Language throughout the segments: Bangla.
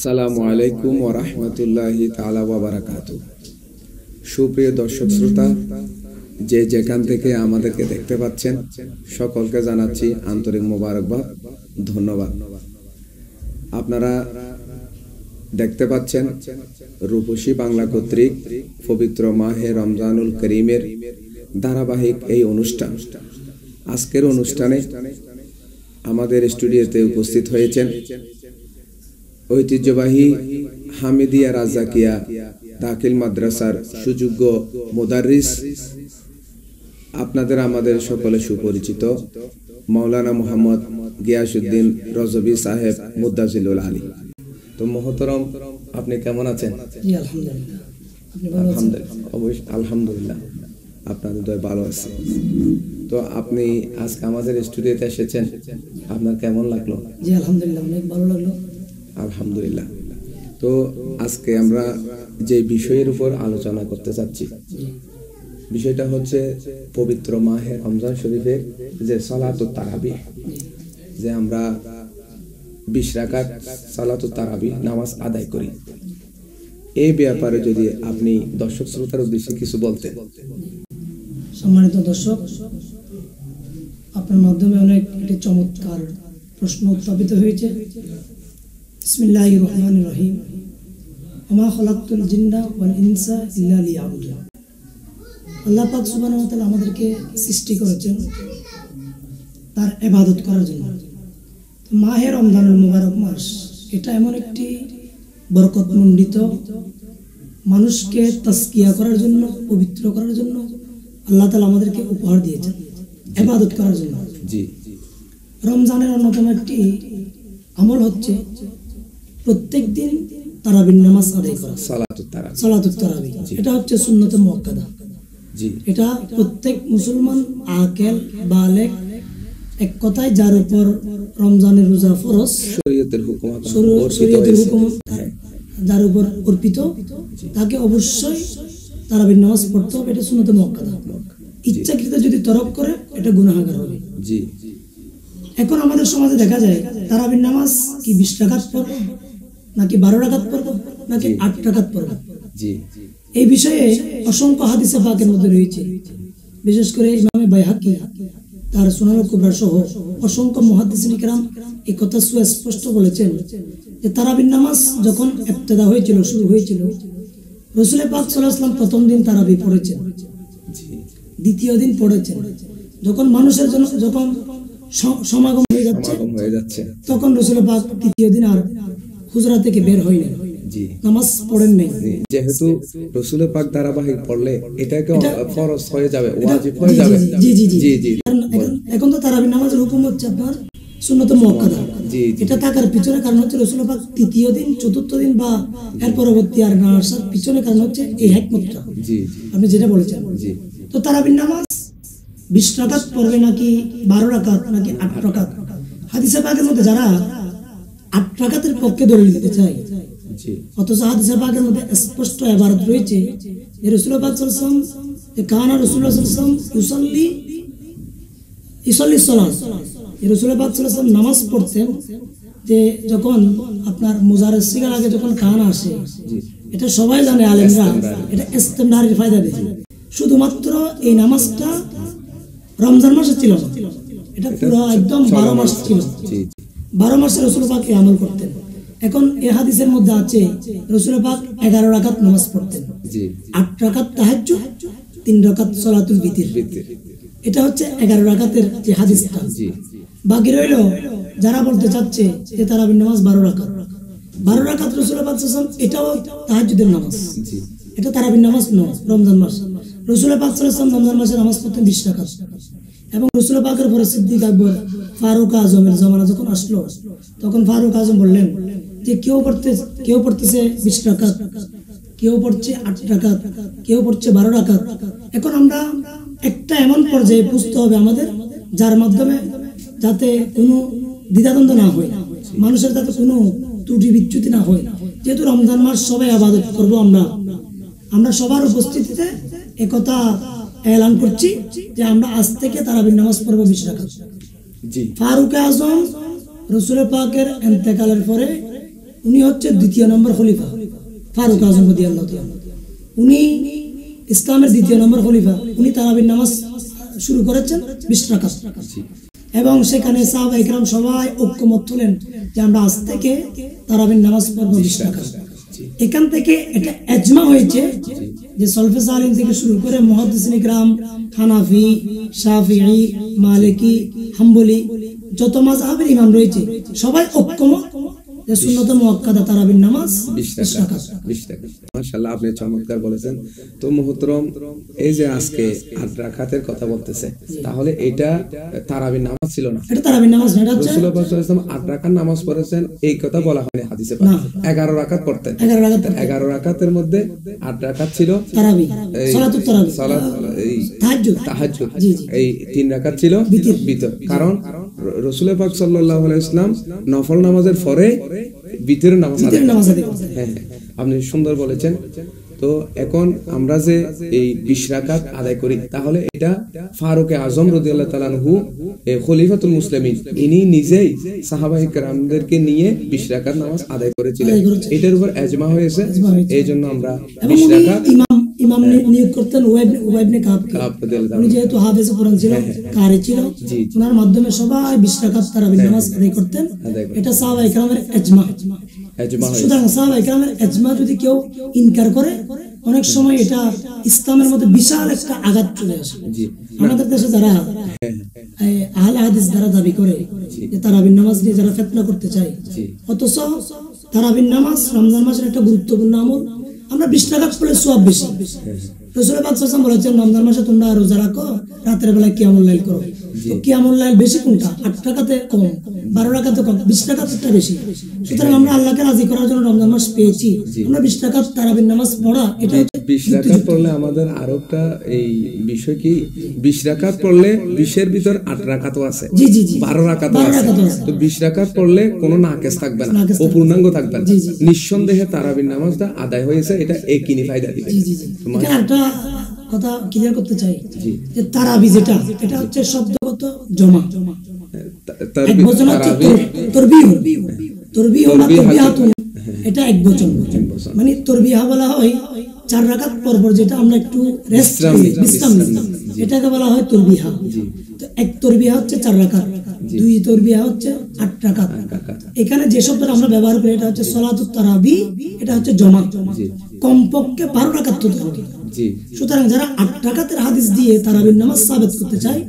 আসসালামু আলাইকুম ওয়া রাহমাতুল্লাহি তাআলা ওয়া বারাকাতুহু। সুপ্রিয় দর্শক শ্রোতা, যে যেখান থেকে আমাদেরকে দেখতে পাচ্ছেন সকলকে জানাচ্ছি আন্তরিক মোবারকবাদ, ধন্যবাদ। আপনারা দেখতে পাচ্ছেন রূপসী বাংলা কর্তৃক পবিত্র মাহে রমজানুল করিমের ধারাবাহিক এই অনুষ্ঠান। আজকের অনুষ্ঠানে আমাদের স্টুডিওতে উপস্থিত হয়েছেন ঐতিহ্যবাহী হামিদিয়া রাজাকিয়া দাখিল মাদ্রাসার সুযোগ্য মুদাররিস, আপনাদের আমাদের সকলে সুপরিচিত মাওলানা মোহাম্মদ গিয়াসউদ্দিন রজবী সাহেব মুদ্দাজিলুল আলী। তো মোহতরম, আপনি কেমন আছেন? আলহামদুলিল্লাহ, আপনাদের দয় ভালো আছে। তো আপনি আজকে আমাদের স্টুডিওতে এসেছেন, আপনার কেমন লাগলো? জি আলহামদুলিল্লাহ, অনেক ভালো লাগলো। আলহামদুলিল্লাহ। তো আজকে আমরা যে বিষয়ের উপর আলোচনা করতে চাচ্ছি, বিষয়টা হচ্ছে পবিত্র মাহে রমজান শরীফের যে সালাতুত তারাবিহ, যে আমরা 20 রাকাত সালাতুত তারাবিহ নামাজ আদায় করি, এই ব্যাপারে যদি আপনি দর্শক শ্রোতার উদ্দেশ্যে কিছু বলতেন। সম্মানিত দর্শক, আপনার মাধ্যমে অনেক একটি চমৎকার প্রশ্ন উত্থাপিত হয়েছে। বিসমিল্লাহির রহমানির রহিম। ওমা খালাকতুল জিন্না ওয়াল ইনসা ইল্লা লিয়াবুদুন। আল্লাহ পাক সুবহানাহু ওয়া তাআলা আমাদেরকে সৃষ্টি করেছেন তার ইবাদত করার জন্য। তো মাহে রমজানুল মুবারক মাস, এটা এমন একটি বরকতমণ্ডিত, মানুষকে তাজকিয়া করার জন্য, পবিত্র করার জন্য আল্লাহ তাআলা আমাদেরকে উপহার দিয়েছেন ইবাদত করার জন্য। জি, রমজানের অন্যতম একটি আমল হচ্ছে প্রত্যেক দিন তারাবির নামাজ আদায় করা, সালাতুত তারাবি। এটা হচ্ছে সুন্নতে মুআক্কাদা। জি, এটা প্রত্যেক মুসলমান আকেল বালেগ, এক কথায় যার উপর রমজানের রোজা ফরজ, শরীয়তের হুকুম যার উপর অর্পিত, তাকে অবশ্যই তারাবির নামাজ পড়তে হবে। এটা সুন্নতে মুআক্কাদা। ইচ্ছাকৃত যদি তরক করে, এটা গুনাহগার হবে। জি। এখন আমাদের সমাজে দেখা যায় তারাবির নামাজ কি 20 রাকাত পড়ব, নাকি 12 রাকাত পড়ব, নাকি 8 রাকাত পড়ব। জি, এই বিষয়ে অসংখ্য হাদিসে পাকের মধ্যে রয়েছে। বিশেষ করে ইমামে বাইহাকি তার সুনানুল কুবরা সহ অসংখ্য মুহাদ্দিসিন কিরাম এই কথা সুস্পষ্ট বলেছেন যে তারাবির নামাজ যখন ইবতিদা হয়েছিল, শুরু হয়েছিল, রাসূল পাক সাল্লাল্লাহু আলাইহি ওয়াসাল্লাম প্রথম দিন তারাবি পড়েছেন, দ্বিতীয় দিন পড়েছেন। যখন মানুষের জন্য যখন সমাগম হয়ে যাচ্ছে, তখন রাসূল পাক তৃতীয় দিন আর হুজরা থেকে বের হইলেন, নামাজ পড়েন নাই। যেহেতু রাসূল পাক ধারাবাহিক পড়লে এটাকে ফরজ হয়ে যাবে, ওয়াজিব হয়ে যাবে। জি জি জি জি। এখন তো তারাবির নামাজের হুকুম হচ্ছে আপনার সুন্নতে মুআক্কাদা। এটা থাকার পিছনে কারণ হচ্ছে রাসূল পাক তৃতীয় দিন, চতুর্থ দিন বা এর পরবর্তী আর না আসার পিছনে কারণ হচ্ছে এই হিকমতটা। জি, আপনি যেটা বলেছেন। জি। তো তারাবির নামাজ 20 রাকাত পড়বে নাকি 12 রাকাত নাকি 8 রাকাত, হাদিসে পাকের মধ্যে যারা 8 রাকাতের পক্ষে দলিল দিতে চায়, অথচ হাদিসে পাকের মধ্যে স্পষ্ট ইবারত রয়েছে যে রাসূল পাক সাল্লাল্লাহু আলাইহি ওয়াসাল্লাম, যে কানা রাসূলুল্লাহ সাল্লাল্লাহু আলাইহি ওয়াসাল্লাম ইউসাল্লি সালাত, রাসূল পাক সাল্লাল্লাহু আলাইহি ওয়াসাল্লাম নামাজ পড়তেন যে যখন আপনার মুজারের সিগার আগে যখন কানা আসে, এটা সবাই জানে আলেমরা, এটা ইস্তেমরারের ফায়দা দেয়। শুধুমাত্র এই নামাজটা রমজান মাসে ছিল না, এটা পুরো একদম 12 মাস ছিল। 12 মাসে রাসূল পাক এই আমল করতেন। এখন এই হাদিসের মধ্যে আছে রাসূল পাক 11 রাকাত নামাজ পড়তেন, 8 রাকাত তাহাজ্জুদ, 3 রাকাত সালাতুল বিতর। এটা হচ্ছে 11 রাকাতের যে হাদিসটা। বাকি রইল যারা বলতে চাচ্ছে যে তারাবির নামাজ 12 রাকাত, 12 রাকাত রাসূল পাক সাল্লাল্লাহু আলাইহি ওয়াসাল্লাম, এটাও তাহাজ্জুদের নামাজ, এটা তারাবির নামাজ নয়। রমজান মাস রাসূল পাক সাল্লাল্লাহু আলাইহি ওয়াসাল্লাম রমজান মাসে নামাজ পড়তেন 20 রাকাত। এবং রাসূল পাকের পরে সিদ্দিক আকবর, ফারুক আজমের জামানা যখন আসলো, তখন ফারুক আজম বললেন যে কেউ পড়তেছে 20 রাকাত, কেউ পড়ছে 8 রাকাত, কেউ পড়ছে 12 রাকাত। এখন আমরা একটা এমন পর্যায়ে বুঝতে হবে আমাদের, যার মাধ্যমে যাতে কোনো দ্বিধাদ্বন্দ্ব না হয়, মানুষের যাতে কোনো ত্রুটি বিচ্যুতি না হয়। যেহেতু রমজান মাস সবাই ইবাদত করব, আমরা সবার উপস্থিতিতে একথা এলান করছি যে আমরা আজ থেকে তারাবির নামাজ পড়ব 20 রাকাত। জি ফারুক আজম রাসূল পাকের ইন্তেকালের পরে উনি হচ্ছে দ্বিতীয় নম্বর খলিফা। ফারুক আজম রাদিয়াল্লাহু তাআলা উনি ইসলামের দ্বিতীয় নম্বর খলিফা। উনি তারাবির নামাজ শুরু করেছেন 20 রাকাত, এবং সেখানে সাহাবা ইকরাম সবাই ঐক্যমত হলেন যে আমরা আজ থেকে তারাবির নামাজ পড়ব 20 রাকাত। এখান থেকে এটা ইজমা হয়েছে যে সলফে সালিন থেকে শুরু করে মুহাদ্দিসিন ইকরাম, হানাফি, শাফিঈ, মালিকি, হাম্বলি যত মাযহাবের ইমাম রয়েছে সবাই ঐক্যমত যে সুন্নত মুআক্কাদা তারাবির নামাজ 20 রাকাত। মাশাআল্লাহ, আপনি চমৎকার বলেছেন। তো মুহতারাম, এই যে আজকে 8 রাকাতের কথা বলতেছে, তাহলে এটা তারাবির নামাজ ছিল না, এটা তারাবির নামাজ না, এটা হচ্ছে রাসূলুল্লাহ সাল্লাল্লাহু আলাইহি ওয়াসাল্লাম 8 রাকাত নামাজ পড়েছেন এই কথা বলা হয়নি হাদিসে পাক। 11 রাকাত পড়তেন। 11 রাকাতের মধ্যে 8 রাকাত ছিল তারাবি, সালাতুত তারাবি, সালাত এই তাহাজ্জুদ, এই 3 রাকাত ছিল বিতর। কারণ রাসূলুল্লাহ পাক সাল্লাল্লাহু আলাইহি ওয়াসাল্লাম নফল নামাজের পরে বিতরের নামাজ আদায় করেন। হ্যাঁ, আপনি সুন্দর বলেছেন। তো এখন আমরা যে এই 20 রাকাত আদায় করি, তাহলে এটা ফারুক আজম রাদিয়াল্লাহু তাআলা আনহু খলিফাতুল মুসলিমিন ইনি নিজেই সাহাবায়ে কেরামদেরকে নিয়ে 20 রাকাত নামাজ আদায় করেছিলেন। এটার উপর ইজমা হয়েছে, এইজন্য আমরা 20 রাকাত ইমাম নিয়োগ করতেন উবাই ইবনে কাব। উনি যেহেতু হাফেজ কোরআন ছিল, কারি ছিল, ওনার মাধ্যমে সবাই 20 রাকাত তারাবির নামাজ আদায় করতেন। এটা সাহাবায়ে কেরামের ইজমা। সুতরাং সাহাবায়ে কেরামের ইজমা যদি কেউ ইনকার করে, অনেক সময় এটা ইসলামের মধ্যে বিশাল একটা আঘাত চলে আসে। আমাদের দেশে যারা আহলে হাদিস যারা দাবি করে যে তারাবির নামাজ নিয়ে যারা ফিতনা করতে চায়, অথচ তারাবির নামাজ রমজান মাসের একটা গুরুত্বপূর্ণ আমল। আমরা 20 রাকাত পড়লে সওয়াব বেশি। রাসূল পাক সাল্লাল্লাহু আলাইহি ওয়াসাল্লাম বলেছেন, রমজান মাসে তোমরা রোজা রাখো, রাতের বেলা কিয়ামুল লাইল করো। তো কিয়ামুল লাইল বেশি কোনটা? 8 রাকাতে কম, 12 রাকাতে কম, 20 রাকাতটা বেশি। সুতরাং আমরা আল্লাহকে রাজি করার জন্য রমজান মাস পেয়েছি, আমরা 20 রাকাত তারাবির নামাজ পড়া, এটা 20 রাকাত পড়লে আমাদের আরো একটা এই বিষয় কি, 20 রাকাত পড়লে 20 এর ভিতর 8 রাকাতও আছে, 12 রাকাতও আছে। তো 20 রাকাত পড়লে কোনো নাকেস থাকবে না, অপূর্ণাঙ্গ থাকবে না। নিঃসন্দেহে তারাবির নামাজটা আদায় হয়েছে, এটা একই ফায়দা দিবে। এখানে একটা কথা ক্লিয়ার করতে চাই যে তারাবি যেটা, এটা হচ্ছে শব্দগত জমা। এক বচন হচ্ছে তারবিহ, তারবিহ বা তারবিয়াতুন, এটা এক বচন। মানে তারবিহ বলা হয় 4 রাকাত পর পর যেটা আমরা একটু রেস্ট বিশ্রাম নিই, এটাকে বলা হয় তারবিহ। তো এক তারবিহ হচ্ছে 4 রাকাত, 2 তারবিহ হচ্ছে 8 রাকাত। এখানে যে শব্দটা আমরা ব্যবহার করি এটা হচ্ছে সালাতুত তারাবি, এটা হচ্ছে জমা। কমপক্ষে 12 রাকাত পড়তে হবে। সুতরাং যারা 8 রাকাতের হাদিস দিয়ে তারাবির নামাজ সাবিত করতে চায়,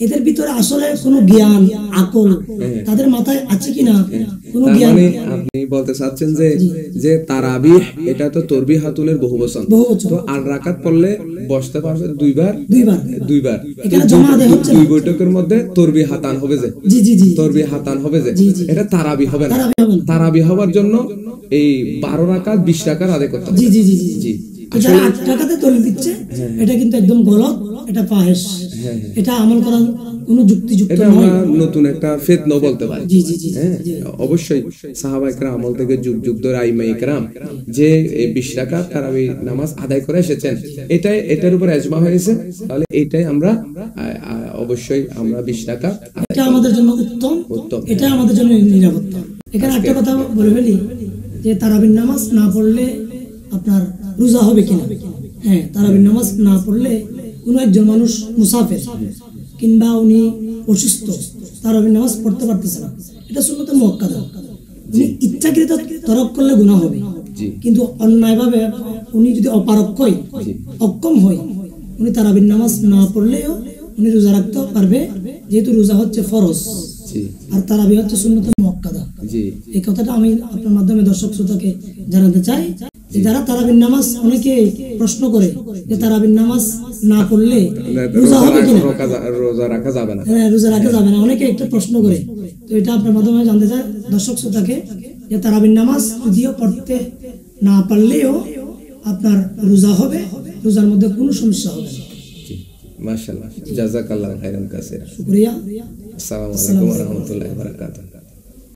এদের ভিতরে আসলে কোনো জ্ঞান আকল তাদের মাথায় আছে কিনা, কোনো জ্ঞান। মানে আপনি বলতে চাচ্ছেন যে তারাবিহ এটা তো তারবিহাতুলের বহুবচন। তো 8 রাকাত পড়লে বসতে পারবে দুইবার। এখানে জমা আদায় হচ্ছে দুই বৈঠকের মধ্যে তারবিহাতান হবে যে, তারবিহাতান হবে যে, এটা তারাবি হবে না। তারাবি হওয়ার জন্য এই 12 রাকাত 20 রাকাত আদায় করতে হবে। জি, যারা 8 টাকাতে তৈরি দিচ্ছে এটা কিন্তু একদম গলত, এটা ফাহেশ, এটা আমল করার কোনো যুক্তিযুক্ত নয়। এটা আমরা নতুন একটা ফিতনা বলতে পারি। অবশ্যই সাহাবায়ে কেরাম আমল থেকে যুগ যুগ ধরে আইমায়ে কেরাম যে 20 রাকাত তারাবি নামাজ আদায় করে এসেছেন, এটার উপর ইজমা হয়েছে। তাহলে এটাই আমরা অবশ্যই আমরা 20 রাকাত, এটা আমাদের জন্য উত্তম, এটা আমাদের জন্য নিরাপত্তা। এখানে একটা কথা বলে ফেলি যে তারাবির নামাজ না পড়লে আপনার রোজা হবে কিনা। হ্যাঁ, তারাবির নামাজ না পড়লে কোনো একজন মানুষ মুসাফির কিংবা উনি অসুস্থ, তারাবির নামাজ পড়তে পারতেছে না, এটা সুন্নতে মুআক্কাদা। উনি ইচ্ছাকৃত তরক করলে গুনাহ হবে, কিন্তু অন্যায়ভাবে উনি যদি অক্ষম হয়, উনি তারাবির নামাজ না পড়লেও উনি রোজা রাখতে পারবে, যেহেতু রোজা হচ্ছে ফরজ আর তারাবি হচ্ছে সুন্নতে মুআক্কাদা। এই কথাটা আমি আপনার মাধ্যমে দর্শক শ্রোতাকে জানাতে চাই যে যারা তারাবির নামাজ, অনেকে প্রশ্ন করে যে তারাবির নামাজ না পড়লে রোজা হবে কিনা, রোজা রাখা যাবে না। হ্যাঁ, রোজা রাখা যাবে না, অনেকে একটা প্রশ্ন করে। তো এটা আপনার মাধ্যমে জানতে চাই দর্শক শ্রোতাকে যে তারাবির নামাজ যদিও পড়তে না পারলেও আপনার রোজা হবে, রোজার মধ্যে কোনো সমস্যা হবে না। মাশাআল্লাহ, জাযাকাল্লাহু খাইরান কাসীরা। শুকরিয়া। আসসালামু আলাইকুম ওয়া রাহমাতুল্লাহি ওয়া বারাকাতুহু।